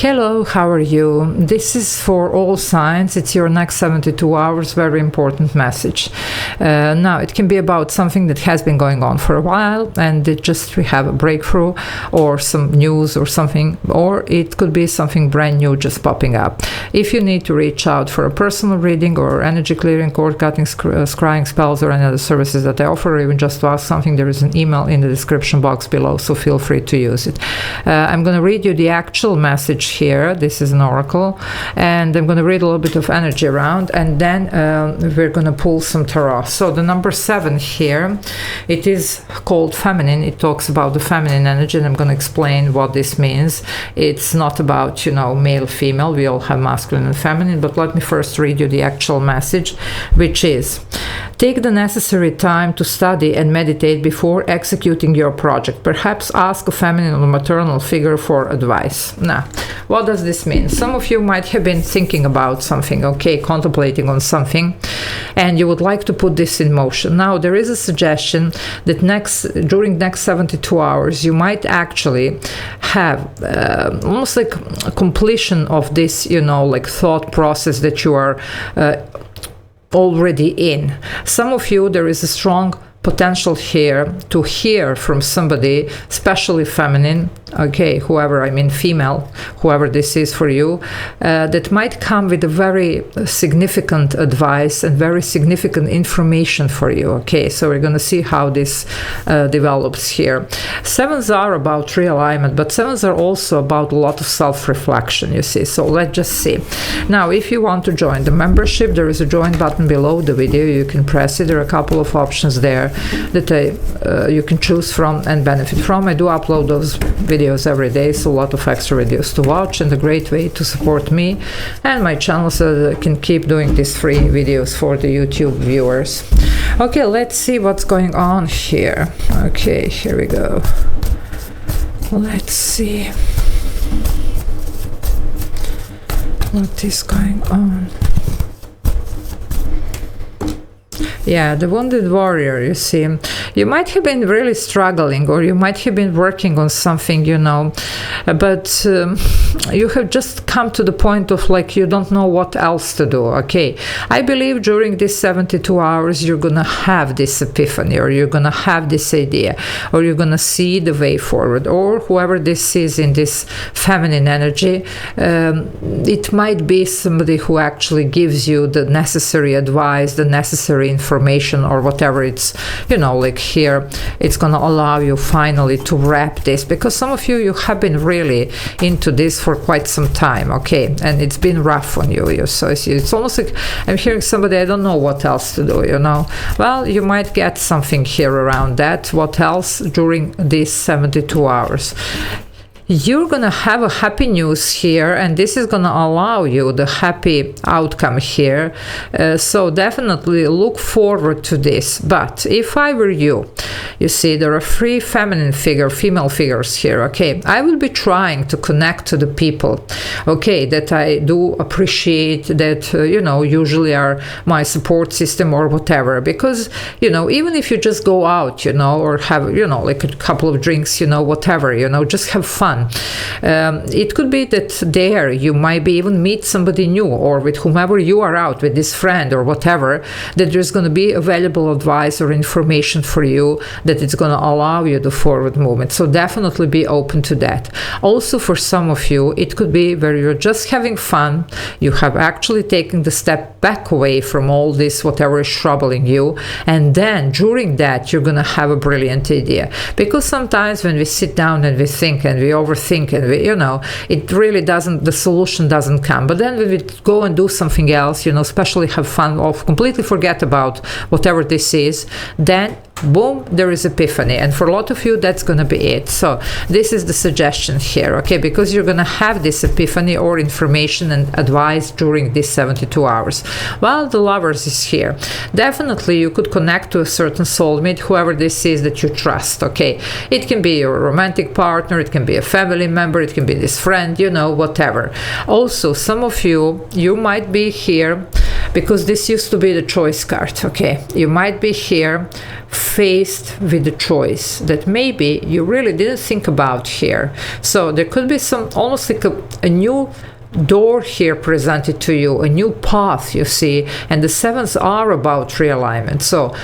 Hello, how are you? This is for all signs. It's your next 72 hours, very important message. Now, it can be about something that has been going on for a while and we have a breakthrough or some news or something, or it could be something brand new just popping up. If you need to reach out for a personal reading or energy clearing, cord cutting, scrying spells, or any other services that I offer, or even just to ask something, there is an email in the description box below, so feel free to use it. I'm going to read you the actual message here. This is an oracle, and I'm going to read a little bit of energy around, and then we're going to pull some tarot. So the number 7 here, it is called feminine. It talks about the feminine energy, and I'm going to explain what this means. It's not about, male, female. We all have masculine and feminine, but let me first read you the actual message, which is: take the necessary time to study and meditate before executing your project. Perhaps ask a feminine or maternal figure for advice. Now, what does this mean? Some of you might have been thinking about something, contemplating on something, and you would like to put this in motion. Now, there is a suggestion that during next 72 hours, you might actually have almost like a completion of this, thought process that you are already in. Some of you, there is a strong potential here to hear from somebody, especially feminine, female, whoever this is for you, that might come with a very significant advice and very significant information for you. So we're going to see how this develops here. 7s are about realignment, but 7s are also about a lot of self-reflection, you see. So let's just see. Now, if you want to join the membership, there is a join button below the video. You can press it. There are a couple of options there that you can choose from and benefit from. I do upload those videos every day, so a lot of extra videos to watch, and a great way to support me and my channel so that I can keep doing these free videos for the YouTube viewers. Let's see what's going on here. Here we go. Let's see what is going on. Yeah, the wounded warrior, you see. You might have been really struggling, or you might have been working on something, but you have just come to the point of you don't know what else to do, I believe during these 72 hours, you're going to have this epiphany, or you're going to have this idea, or you're going to see the way forward, or whoever this is in this feminine energy, it might be somebody who actually gives you the necessary advice, the necessary information, or whatever. It's here it's going to allow you finally to wrap this, because some of you have been really into this for quite some time, and it's been rough on you. So it's almost like I'm hearing somebody, I don't know what else to do, well, you might get something here around that. What else during these 72 hours? You're going to have a happy news here, and this is going to allow you the happy outcome here. So definitely look forward to this. But if I were you, you see, there are 3 female figures here, I will be trying to connect to the people, that I do appreciate, that, usually are my support system or whatever. Because, even if you just go out, or have, like a couple of drinks, whatever, just have fun. It could be that there you might be even meet somebody new, or with whomever you are out with, this friend or whatever, that there's going to be available advice or information for you, that it's going to allow you the forward movement. So definitely be open to that. Also, for some of you, it could be where you're just having fun. You have actually taken the step back away from all this, whatever is troubling you, and then during that you're going to have a brilliant idea. Because sometimes when we sit down and we think and we overthink and we, it really doesn't, the solution doesn't come. But then when we go and do something else, especially have fun or completely forget about whatever this is, then boom, there is epiphany. And for a lot of you, that's going to be it. So this is the suggestion here, because you're going to have this epiphany or information and advice during these 72 hours. Well, the Lovers is here. Definitely you could connect to a certain soulmate, whoever this is that you trust, It can be your romantic partner, it can be a family member, it can be this friend, whatever. Also, some of you might be here because this used to be the choice card. Okay, you might be here faced with the choice that maybe you really didn't think about here. So there could be some almost like a new door here presented to you, a new path, you see, and the sevens are about realignment. So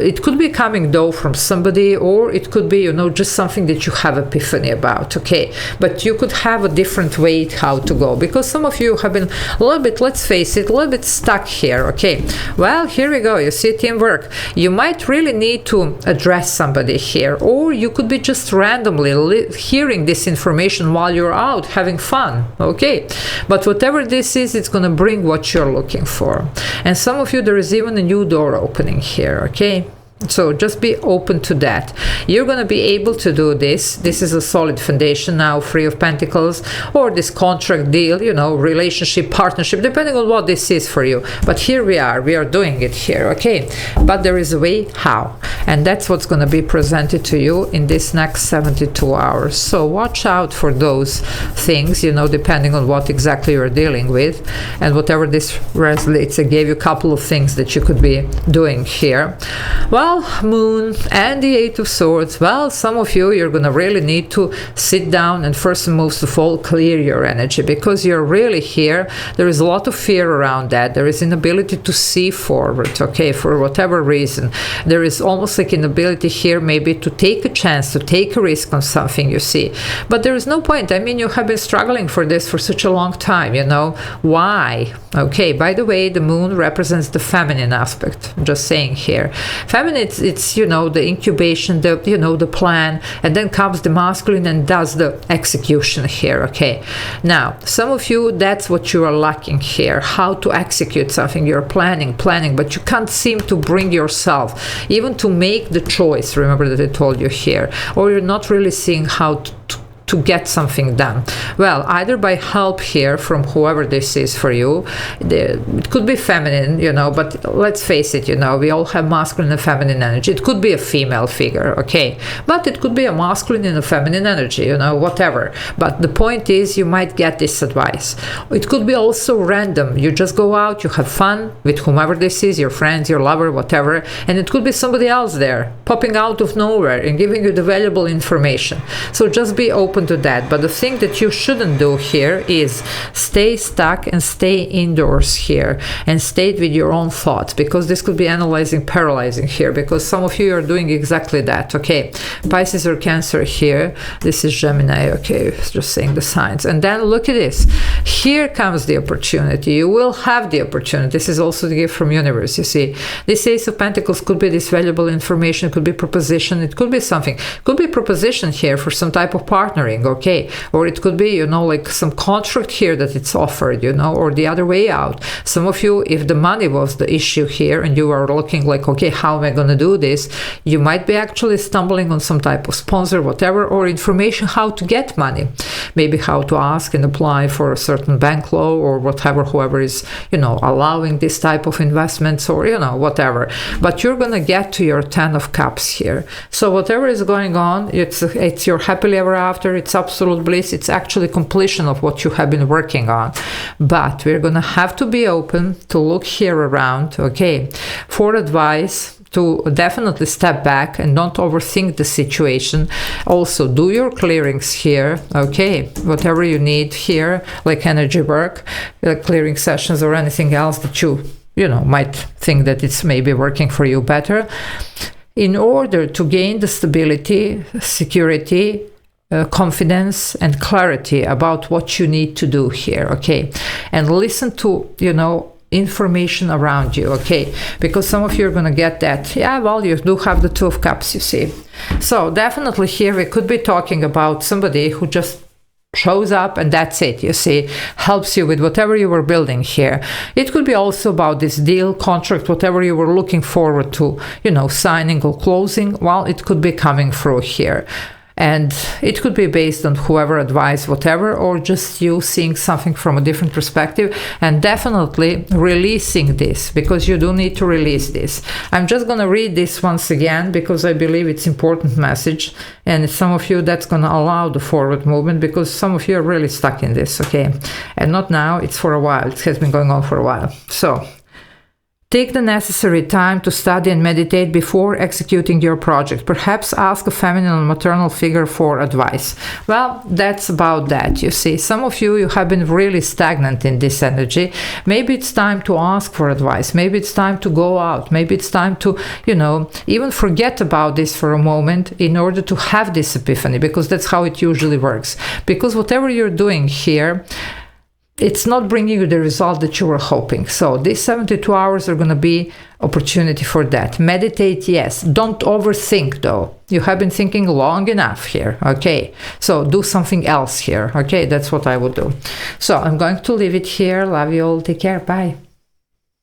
it could be coming though from somebody, or it could be, you know, just something that you have epiphany about. Okay, but you could have a different way how to go, because some of you have been a little bit, let's face it, a little bit stuck here. Okay, well, here we go, you see, teamwork. You might really need to address somebody here, or you could be just randomly hearing this information while you're out having fun. Okay, but whatever this is, it's going to bring what you're looking for. And some of you, there is even a new door opening here. Okay, so just be open to that. You're going to be able to do this. This is a solid foundation now, Three of Pentacles, or this contract deal, you know, relationship, partnership, depending on what this is for you. But here we are doing it here. Okay, but there is a way how, and that's what's going to be presented to you in this next 72 hours. So watch out for those things, you know, depending on what exactly you're dealing with, and whatever this resonates. I gave you a couple of things that you could be doing here. Well, Moon and the Eight of Swords. Well, some of you, you're going to really need to sit down and first and most of all clear your energy, because you're really here. There is a lot of fear around that. There is inability to see forward, okay, for whatever reason. There is almost like inability here maybe to take a chance, to take a risk on something, you see. But there is no point. I mean, you have been struggling for this for such a long time, you know. Why? Okay, by the way, the Moon represents the feminine aspect. I'm just saying here. Feminine, it's you know, the incubation, the, you know, the plan, and then comes the masculine and does the execution here. Okay, now some of you, that's what you are lacking here, how to execute something. You're planning, but you can't seem to bring yourself even to make the choice. Remember that I told you here, or you're not really seeing how to get something done. Well, either by help here from whoever this is for you. It could be feminine, you know, but let's face it, you know, we all have masculine and feminine energy. It could be a female figure, okay, but it could be a masculine and a feminine energy, you know, whatever. But the point is, you might get this advice. It could be also random. You just go out, you have fun with whomever this is, your friends, your lover, whatever, and it could be somebody else there popping out of nowhere and giving you the valuable information. So just be open to that. But the thing that you shouldn't do here is stay stuck and stay indoors here and stay with your own thoughts, because this could be analyzing, paralyzing here, because some of you are doing exactly that. Okay, Pisces or Cancer here. This is Gemini. Okay, just saying the signs. And then look at this. Here comes the opportunity. You will have the opportunity. This is also the gift from universe. You see, this Ace of Pentacles could be this valuable information. It could be proposition. It could be something. It could be proposition here for some type of partnering. Okay, or it could be, you know, like some contract here that it's offered, you know, or the other way out. Some of you, if the money was the issue here and you are looking like, okay, how am I going to do this, you might be actually stumbling on some type of sponsor, whatever, or information how to get money, maybe how to ask and apply for a certain bank loan or whatever, whoever is, you know, allowing this type of investments, or, you know, whatever. But you're going to get to your 10 of Cups here. So whatever is going on, it's your happily ever after. It's absolute bliss. It's actually completion of what you have been working on. But we're going to have to be open to look here around, okay, for advice, to definitely step back and don't overthink the situation. Also, do your clearings here, okay, whatever you need here, like energy work, clearing sessions, or anything else that you know, might think that it's maybe working for you better, in order to gain the stability, security, confidence and clarity about what you need to do here. Okay, and listen to, you know, information around you. Okay, because some of you are going to get that, yeah, well, you do have the Two of Cups, you see. So definitely here we could be talking about somebody who just shows up and that's it, you see, helps you with whatever you were building here. It could be also about this deal, contract, whatever you were looking forward to, you know, signing or closing. Well, it could be coming through here. And it could be based on whoever advised whatever, or just you seeing something from a different perspective, and definitely releasing this, because you do need to release this. I'm just going to read this once again because I believe it's important message, and some of you, that's going to allow the forward movement, because some of you are really stuck in this, okay? And not now, it's for a while. It has been going on for a while. So Take the necessary time to study and meditate before executing your project. Perhaps ask a feminine or maternal figure for advice. Well, that's about that, you see. Some of you have been really stagnant in this energy. Maybe it's time to ask for advice. Maybe it's time to go out. Maybe it's time to, even forget about this for a moment in order to have this epiphany, because that's how it usually works. Because whatever you're doing here, it's not bringing you the result that you were hoping. So these 72 hours are going to be opportunity for that. Meditate, yes. Don't overthink, though. You have been thinking long enough here, okay? So do something else here, okay? That's what I would do. So I'm going to leave it here. Love you all. Take care. Bye.